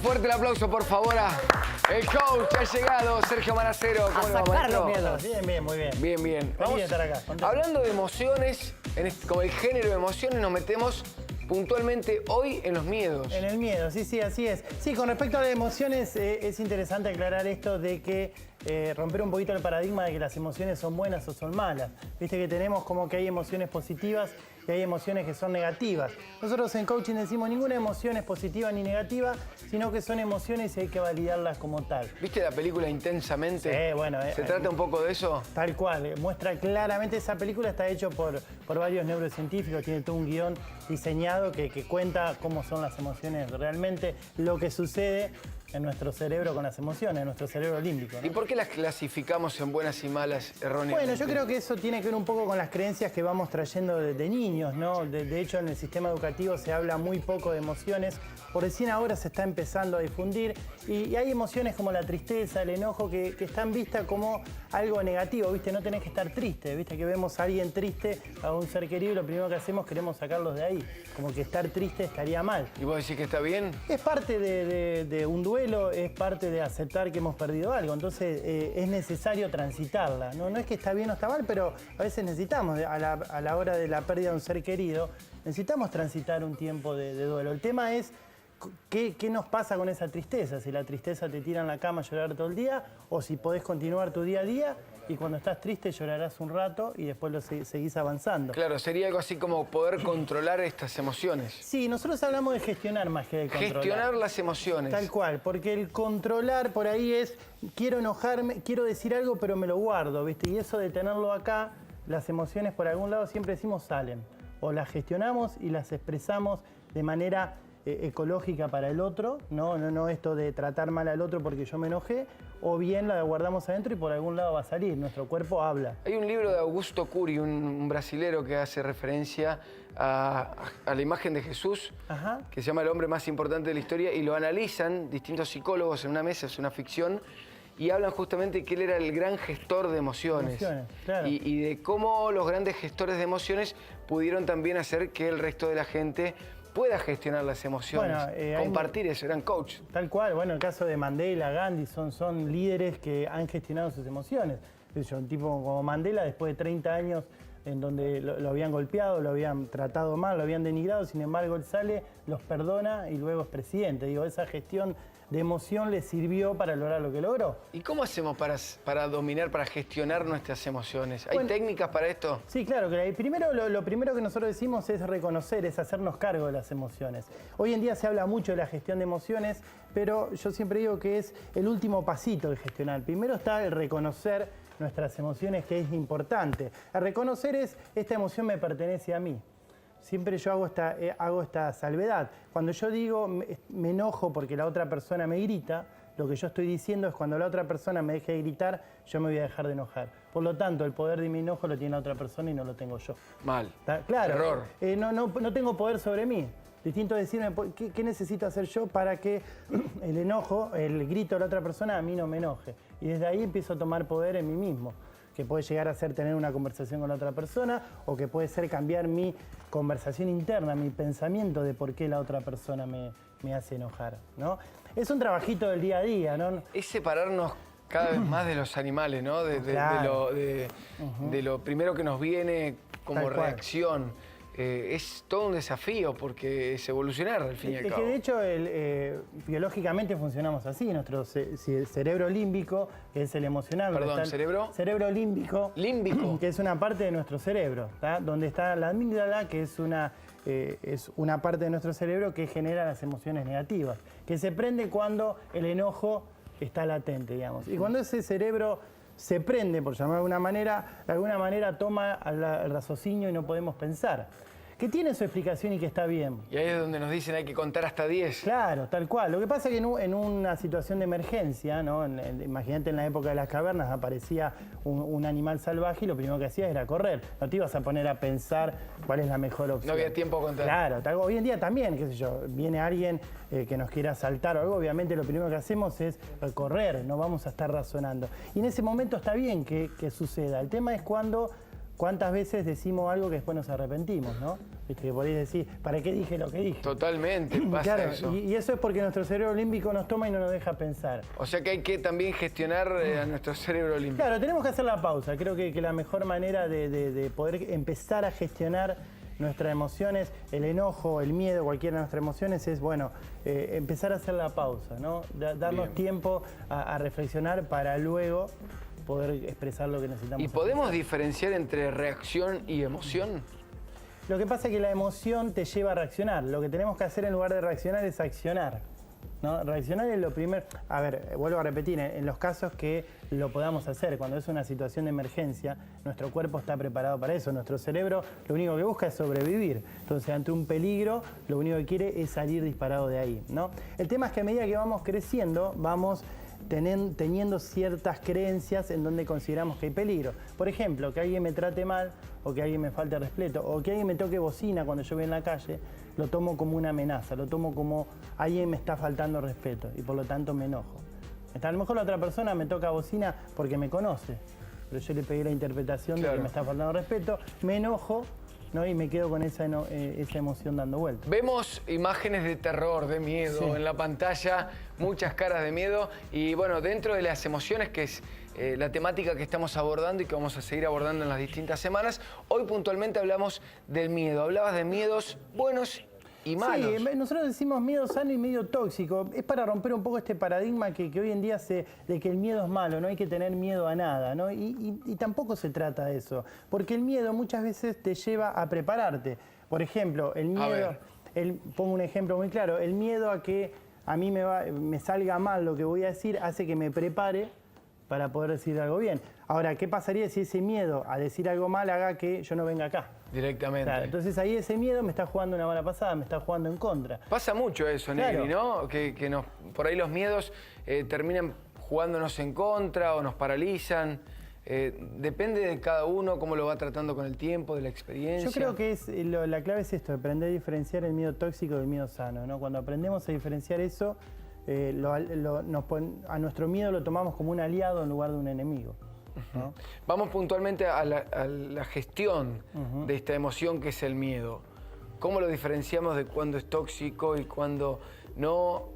fuerte el aplauso, por favor, a el coach que ha llegado, Sergio Manacero. A sacar los miedos. Bien, bien, muy bien. Bien, bien. Feliz de estar acá. Contento. Hablando de emociones, como el género de emociones, nos metemos puntualmente hoy en los miedos. En el miedo, sí, sí, así es. Sí, con respecto a las emociones, es interesante aclarar esto de que romper un poquito el paradigma de que las emociones son buenas o son malas. Viste que tenemos como que hay emociones positivas y hay emociones que son negativas. Nosotros en coaching decimos ninguna emoción es positiva ni negativa, sino que son emociones y hay que validarlas como tal. ¿Viste la película Intensamente? Sí, bueno. ¿Se trata un poco de eso? Tal cual, muestra claramente, esa película está hecha por varios neurocientíficos, tiene todo un guión diseñado que cuenta cómo son las emociones realmente, lo que sucede en nuestro cerebro con las emociones, en nuestro cerebro límbico, ¿no? ¿Y por qué las clasificamos en buenas y malas erróneamente? Bueno, yo creo que eso tiene que ver un poco con las creencias que vamos trayendo de niños, ¿no? De hecho, en el sistema educativo se habla muy poco de emociones, por recién ahora se está empezando a difundir y hay emociones como la tristeza, el enojo, que están vistas como algo negativo, ¿viste? No tenés que estar triste, ¿viste? Que vemos a alguien triste, a un ser querido, y lo primero que hacemos queremos sacarlos de ahí, como que estar triste estaría mal. ¿Y vos decís que está bien? Es parte de un duelo, es parte de aceptar que hemos perdido algo, entonces es necesario transitarla. No es que está bien o está mal, pero a veces necesitamos, a la hora de la pérdida de un ser querido, necesitamos transitar un tiempo de duelo. El tema es ¿qué nos pasa con esa tristeza? Si la tristeza te tira en la cama a llorar todo el día, o si podés continuar tu día a día y cuando estás triste llorarás un rato y después lo seguís avanzando. Claro, sería algo así como poder controlar estas emociones. Sí, nosotros hablamos de gestionar más que de controlar. Gestionar las emociones. Tal cual, porque el controlar por ahí es, quiero enojarme, quiero decir algo, pero me lo guardo, ¿viste? Y eso de tenerlo acá, las emociones por algún lado siempre decimos salen. O las gestionamos y las expresamos de manera ecológica para el otro, no esto de tratar mal al otro porque yo me enojé, o bien la guardamos adentro y por algún lado va a salir, nuestro cuerpo habla. Hay un libro de Augusto Cury, un brasilero que hace referencia a la imagen de Jesús, Ajá. que se llama El hombre más importante de la historia, y lo analizan distintos psicólogos en una mesa, es una ficción, y hablan justamente que él era el gran gestor de emociones. Claro. Y de cómo los grandes gestores de emociones pudieron también hacer que el resto de la gente pueda gestionar las emociones, compartir eso, eran coach. Tal cual, bueno, el caso de Mandela, Gandhi, son líderes que han gestionado sus emociones. Un tipo como Mandela, después de 30 años en donde lo habían golpeado, lo habían tratado mal, lo habían denigrado, sin embargo él sale, los perdona y luego es presidente. Digo, esa gestión de emoción le sirvió para lograr lo que logró. ¿Y cómo hacemos para dominar, para gestionar nuestras emociones? ¿Hay técnicas para esto? Sí, claro. Lo primero que nosotros decimos es reconocer, es hacernos cargo de las emociones. Hoy en día se habla mucho de la gestión de emociones, pero yo siempre digo que es el último pasito de gestionar. Primero está el reconocer nuestras emociones, que es importante. El reconocer es, esta emoción me pertenece a mí. Siempre yo hago esta salvedad. Cuando yo digo me enojo porque la otra persona me grita, lo que yo estoy diciendo es cuando la otra persona me deje de gritar, yo me voy a dejar de enojar. Por lo tanto, el poder de mi enojo lo tiene la otra persona y no lo tengo yo. Mal. Claro. Error. No tengo poder sobre mí. Distinto es decirme qué necesito hacer yo para que el enojo, el grito de la otra persona a mí no me enoje. Y desde ahí empiezo a tomar poder en mí mismo, que puede llegar a ser tener una conversación con la otra persona o que puede ser cambiar mi conversación interna, mi pensamiento de por qué la otra persona me hace enojar, ¿no? Es un trabajito del día a día, ¿no? Es separarnos cada vez más de los animales, ¿no? De lo primero que nos viene como reacción. Es todo un desafío porque es evolucionar al fin y al cabo. Que de hecho biológicamente funcionamos así, nuestro cerebro límbico, que es el emocional. Perdón, ¿cerebro? Cerebro límbico. Límbico. Que es una parte de nuestro cerebro, ¿tá? Donde está la amígdala, que es una parte de nuestro cerebro que genera las emociones negativas, que se prende cuando el enojo está latente, digamos. Y cuando ese cerebro se prende, por llamarlo de alguna manera toma el raciocinio y no podemos pensar. Que tiene su explicación y que está bien. Y ahí es donde nos dicen hay que contar hasta 10. Claro, tal cual. Lo que pasa es que en una situación de emergencia, ¿no? Imagínate en la época de las cavernas aparecía un animal salvaje y lo primero que hacías era correr. No te ibas a poner a pensar cuál es la mejor opción. No había tiempo a contar. Claro, hoy en día también, qué sé yo, viene alguien que nos quiera asaltar o algo, obviamente lo primero que hacemos es correr, no vamos a estar razonando. Y en ese momento está bien que suceda. El tema es cuando ¿cuántas veces decimos algo que después nos arrepentimos, ¿no? Viste, que podéis decir, ¿para qué dije lo que dije? Totalmente, pasa claro, eso. Y eso es porque nuestro cerebro límbico nos toma y no nos deja pensar. O sea que hay que también gestionar a nuestro cerebro límbico. Claro, tenemos que hacer la pausa. Creo que la mejor manera de poder empezar a gestionar nuestras emociones, el enojo, el miedo, cualquiera de nuestras emociones, es, bueno, empezar a hacer la pausa, ¿no? Darnos tiempo a reflexionar para luego poder expresar lo que necesitamos. ¿Y podemos diferenciar entre reacción y emoción? Lo que pasa es que la emoción te lleva a reaccionar. Lo que tenemos que hacer en lugar de reaccionar es accionar, ¿no? Reaccionar es lo primero. A ver, vuelvo a repetir, en los casos que lo podamos hacer, cuando es una situación de emergencia, nuestro cuerpo está preparado para eso. Nuestro cerebro lo único que busca es sobrevivir. Entonces, ante un peligro, lo único que quiere es salir disparado de ahí, ¿no? El tema es que a medida que vamos creciendo, vamos teniendo ciertas creencias en donde consideramos que hay peligro. Por ejemplo, que alguien me trate mal, o que alguien me falte respeto, o que alguien me toque bocina cuando yo voy en la calle, lo tomo como una amenaza, lo tomo como alguien me está faltando respeto y por lo tanto me enojo. A lo mejor la otra persona me toca bocina porque me conoce, pero yo le pegué la interpretación de que me está faltando respeto, me enojo, ¿no? Y me quedo con esa emoción dando vueltas. Vemos imágenes de terror, de miedo en la pantalla, muchas caras de miedo y bueno, dentro de las emociones que es la temática que estamos abordando y que vamos a seguir abordando en las distintas semanas, hoy puntualmente hablamos del miedo. Hablabas de miedos buenos y malos. Sí, nosotros decimos miedo sano y medio tóxico. Es para romper un poco este paradigma que hoy en día de que el miedo es malo, no hay que tener miedo a nada, ¿no? Y tampoco se trata de eso, porque el miedo muchas veces te lleva a prepararte. Por ejemplo, el miedo, pongo un ejemplo muy claro, el miedo a que a mí me salga mal lo que voy a decir hace que me prepare para poder decir algo bien. Ahora, ¿qué pasaría si ese miedo a decir algo mal haga que yo no venga acá? Directamente. Claro, entonces ahí ese miedo me está jugando una mala pasada, me está jugando en contra. Pasa mucho eso, Negri, ¿no? Que por ahí los miedos terminan jugándonos en contra o nos paralizan. Depende de cada uno cómo lo va tratando con el tiempo, de la experiencia. Yo creo que la clave es esto, aprender a diferenciar el miedo tóxico del miedo sano, ¿no? Cuando aprendemos a diferenciar eso, a nuestro miedo lo tomamos como un aliado en lugar de un enemigo, ¿no? Vamos puntualmente a la gestión de esta emoción que es el miedo. ¿Cómo lo diferenciamos de cuándo es tóxico y cuándo no?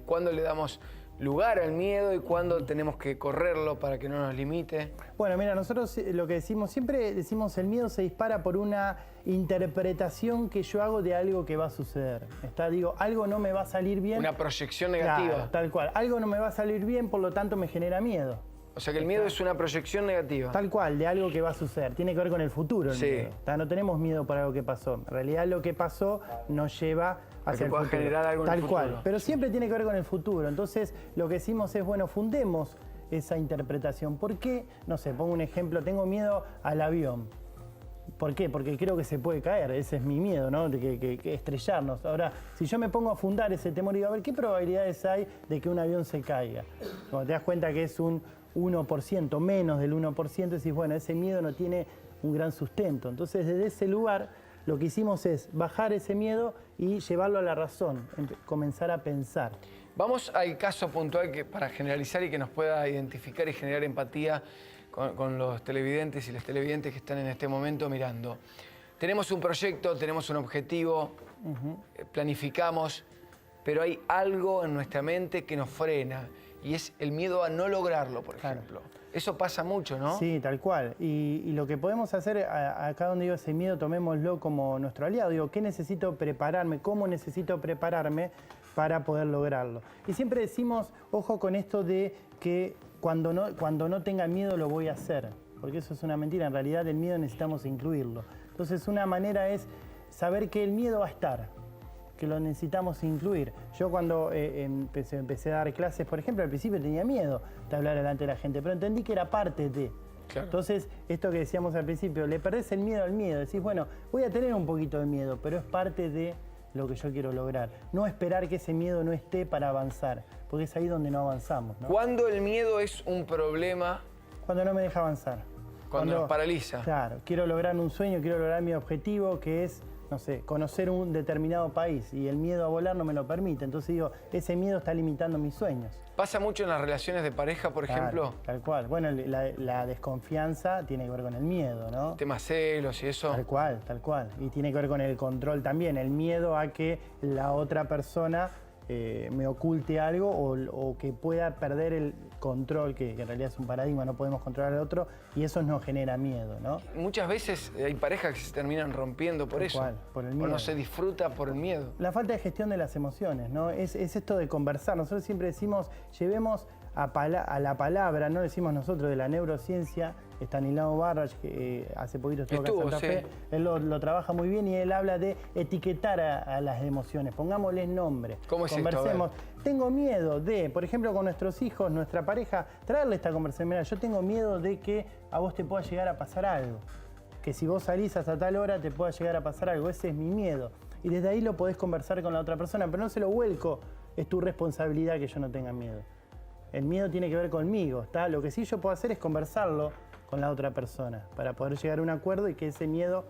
¿Cuándo le damos lugar al miedo y cuándo tenemos que correrlo para que no nos limite? Bueno, mira, nosotros lo que decimos, siempre decimos el miedo se dispara por una interpretación que yo hago de algo que va a suceder. Digo, algo no me va a salir bien. Una proyección negativa. Claro, tal cual. Algo no me va a salir bien, por lo tanto me genera miedo. O sea que el miedo es una proyección negativa. Tal cual, de algo que va a suceder. Tiene que ver con el futuro el miedo. No tenemos miedo por algo que pasó. En realidad lo que pasó nos lleva hacia el futuro. Generar algo en el futuro. Tal cual. Pero siempre tiene que ver con el futuro. Entonces lo que decimos es, bueno, fundemos esa interpretación. ¿Por qué? No sé, pongo un ejemplo. Tengo miedo al avión. ¿Por qué? Porque creo que se puede caer. Ese es mi miedo, ¿no? Que estrellarnos. Ahora, si yo me pongo a fundar ese temor y digo, a ver, ¿qué probabilidades hay de que un avión se caiga? Cuando te das cuenta que es un 1%, menos del 1%, decís, bueno, ese miedo no tiene un gran sustento. Entonces, desde ese lugar, lo que hicimos es bajar ese miedo y llevarlo a la razón, comenzar a pensar. Vamos al caso puntual para generalizar y que nos pueda identificar y generar empatía con los televidentes y las televidentes que están en este momento mirando. Tenemos un proyecto, tenemos un objetivo, planificamos, pero hay algo en nuestra mente que nos frena y es el miedo a no lograrlo, por ejemplo. Eso pasa mucho, ¿no? Sí, tal cual. Y lo que podemos hacer, acá donde digo ese miedo, tomémoslo como nuestro aliado. Digo, ¿qué necesito prepararme? ¿Cómo necesito prepararme para poder lograrlo? Y siempre decimos, ojo con esto de que cuando no tenga miedo lo voy a hacer. Porque eso es una mentira. En realidad el miedo necesitamos incluirlo. Entonces una manera es saber que el miedo va a estar, que lo necesitamos incluir. Yo cuando empecé a dar clases, por ejemplo, al principio tenía miedo de hablar delante de la gente, pero entendí que era parte de. Claro. Entonces, esto que decíamos al principio, le perdés el miedo al miedo. Decís, bueno, voy a tener un poquito de miedo, pero es parte de lo que yo quiero lograr. No esperar que ese miedo no esté para avanzar, porque es ahí donde no avanzamos, ¿no? ¿Cuándo el miedo es un problema? Cuando no me deja avanzar. Cuando nos paraliza. Claro, quiero lograr un sueño, quiero lograr mi objetivo, que es no sé, conocer un determinado país y el miedo a volar no me lo permite. Entonces digo, ese miedo está limitando mis sueños. ¿Pasa mucho en las relaciones de pareja, por ejemplo? Tal cual. Bueno, la desconfianza tiene que ver con el miedo, ¿no? Temas celos y eso. Tal cual, tal cual. Y tiene que ver con el control también, el miedo a que la otra persona me oculte algo o que pueda perder el control, que en realidad es un paradigma, no podemos controlar al otro, y eso nos genera miedo, ¿no? Muchas veces hay parejas que se terminan rompiendo por eso. Tal cual, por el miedo. O no se disfruta por el miedo. La falta de gestión de las emociones, ¿no? Es esto de conversar. Nosotros siempre decimos, llevemos a la palabra, no decimos nosotros, de la neurociencia, Stanislao Barrach, que hace poquito estuvo acá en Santa Fe, él lo trabaja muy bien y él habla de etiquetar a las emociones, pongámosles nombre. ¿Cómo es conversemos. esto? Tengo miedo de, por ejemplo, con nuestros hijos, nuestra pareja, traerle esta conversación. Mira, yo tengo miedo de que a vos te pueda llegar a pasar algo. Que si vos salís hasta tal hora te pueda llegar a pasar algo. Ese es mi miedo. Y desde ahí lo podés conversar con la otra persona, pero no se lo vuelco. Es tu responsabilidad que yo no tenga miedo. El miedo tiene que ver conmigo, ¿está? Lo que sí yo puedo hacer es conversarlo con la otra persona para poder llegar a un acuerdo y que ese miedo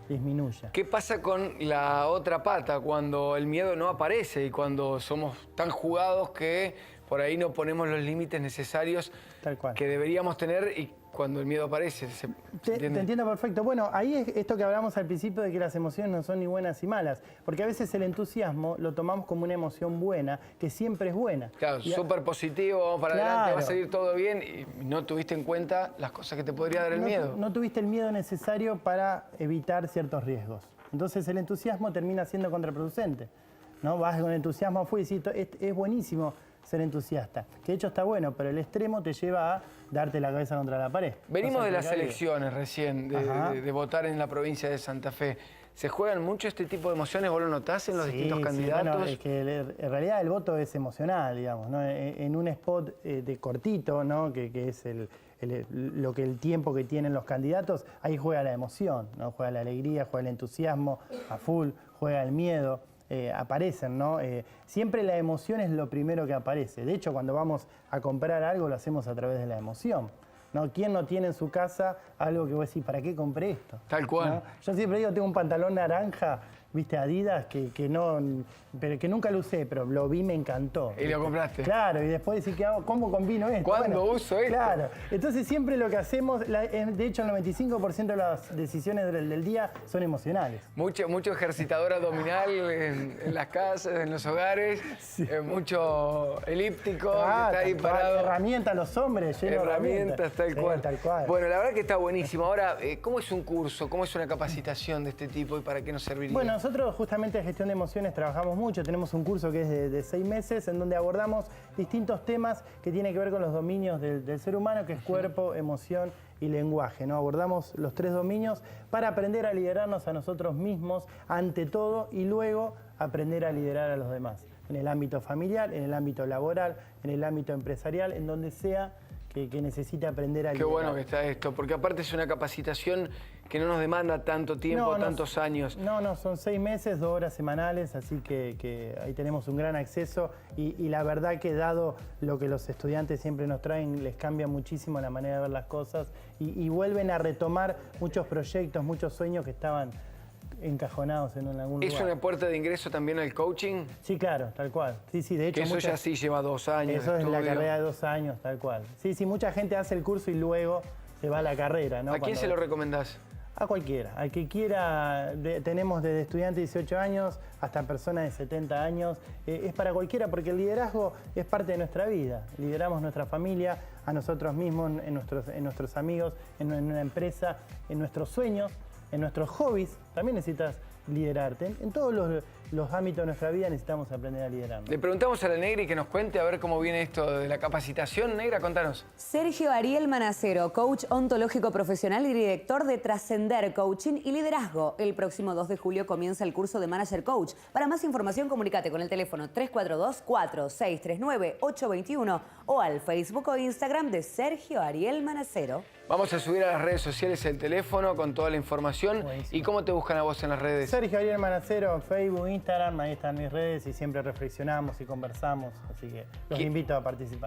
disminuya. ¿Qué pasa con la otra pata cuando el miedo no aparece y cuando somos tan jugados que por ahí no ponemos los límites necesarios que deberíamos tener y cuando el miedo aparece? Te entiendo perfecto. Bueno, ahí es esto que hablamos al principio de que las emociones no son ni buenas ni malas, porque a veces el entusiasmo lo tomamos como una emoción buena, que siempre es buena. Claro, súper positivo, vamos para adelante, va a salir todo bien y no tuviste en cuenta las cosas que te podría dar el miedo. No tuviste el miedo necesario para evitar ciertos riesgos. Entonces el entusiasmo termina siendo contraproducente, ¿no? Vas con entusiasmo afuera y decís, es buenísimo ser entusiasta, que de hecho está bueno, pero el extremo te lleva a darte la cabeza contra la pared. Venimos de las elecciones recién, de votar en la provincia de Santa Fe. ¿Se juegan mucho este tipo de emociones? ¿Vos lo notás en los distintos candidatos? Bueno, es que en realidad el voto es emocional, digamos, ¿no? En un spot de cortito, ¿no? que es el tiempo que tienen los candidatos, ahí juega la emoción, ¿no? Juega la alegría, juega el entusiasmo a full, juega el miedo. Aparecen, ¿no? Siempre la emoción es lo primero que aparece. De hecho, cuando vamos a comprar algo, lo hacemos a través de la emoción, ¿no? ¿Quién no tiene en su casa algo que vos decís, ¿para qué compré esto? Tal cual. ¿No? Yo siempre digo, tengo un pantalón naranja, viste, Adidas, que nunca lo usé, pero lo vi, me encantó. Y lo compraste. Claro, y después decís, ¿cómo combino esto? ¿Cuándo uso esto? Claro. Entonces siempre lo que hacemos, de hecho el 95% de las decisiones del día son emocionales. Mucho ejercitador abdominal en las casas, en los hogares, mucho elíptico, que está ahí parado. Herramientas los hombres, lleno de herramientas. Tal cual. Tal cual. Bueno, la verdad que está buenísimo. Ahora, ¿cómo es un curso? ¿Cómo es una capacitación de este tipo y para qué nos serviría? Bueno, nosotros justamente en gestión de emociones trabajamos mucho. Tenemos un curso que es de 6 meses en donde abordamos distintos temas que tienen que ver con los dominios del ser humano, que es cuerpo, emoción y lenguaje, ¿no? Abordamos los 3 dominios para aprender a liderarnos a nosotros mismos ante todo y luego aprender a liderar a los demás. En el ámbito familiar, en el ámbito laboral, en el ámbito empresarial, en donde sea que necesite aprender a liderar. Qué bueno que está esto, porque aparte es una capacitación que no nos demanda tanto tiempo, tantos años. No, son 6 meses, 2 horas semanales, así que ahí tenemos un gran acceso y la verdad que dado lo que los estudiantes siempre nos traen, les cambia muchísimo la manera de ver las cosas y vuelven a retomar muchos proyectos, muchos sueños que estaban encajonados en algún lugar. ¿Es una puerta de ingreso también al coaching? Sí, claro, tal cual. Sí, de hecho. Que eso ya sí lleva 2 años. Eso es la carrera de 2 años, tal cual. Sí, mucha gente hace el curso y luego se va a la carrera, ¿no? ¿A quién se lo recomendás? A cualquiera, al que quiera. Tenemos desde estudiantes de 18 años hasta personas de 70 años. Es para cualquiera porque el liderazgo es parte de nuestra vida. Lideramos nuestra familia, a nosotros mismos, en nuestros amigos, en una empresa, en nuestros sueños, en nuestros hobbies. También necesitas liderarte. En todos los ámbitos de nuestra vida necesitamos aprender a liderar. Le preguntamos a la Negri que nos cuente a ver cómo viene esto de la capacitación. Negra, contanos. Sergio Ariel Manacero, coach ontológico profesional y director de Trascender Coaching y Liderazgo. El próximo 2 de julio comienza el curso de Manager Coach. Para más información, comunícate con el teléfono 342-4639-821 o al Facebook o Instagram de Sergio Ariel Manacero. Vamos a subir a las redes sociales el teléfono con toda la información. Buenísimo. ¿Y cómo te buscan a vos en las redes? Sergio Ariel Manacero en Facebook, Instagram, ahí están mis redes y siempre reflexionamos y conversamos, así que los invito a participar.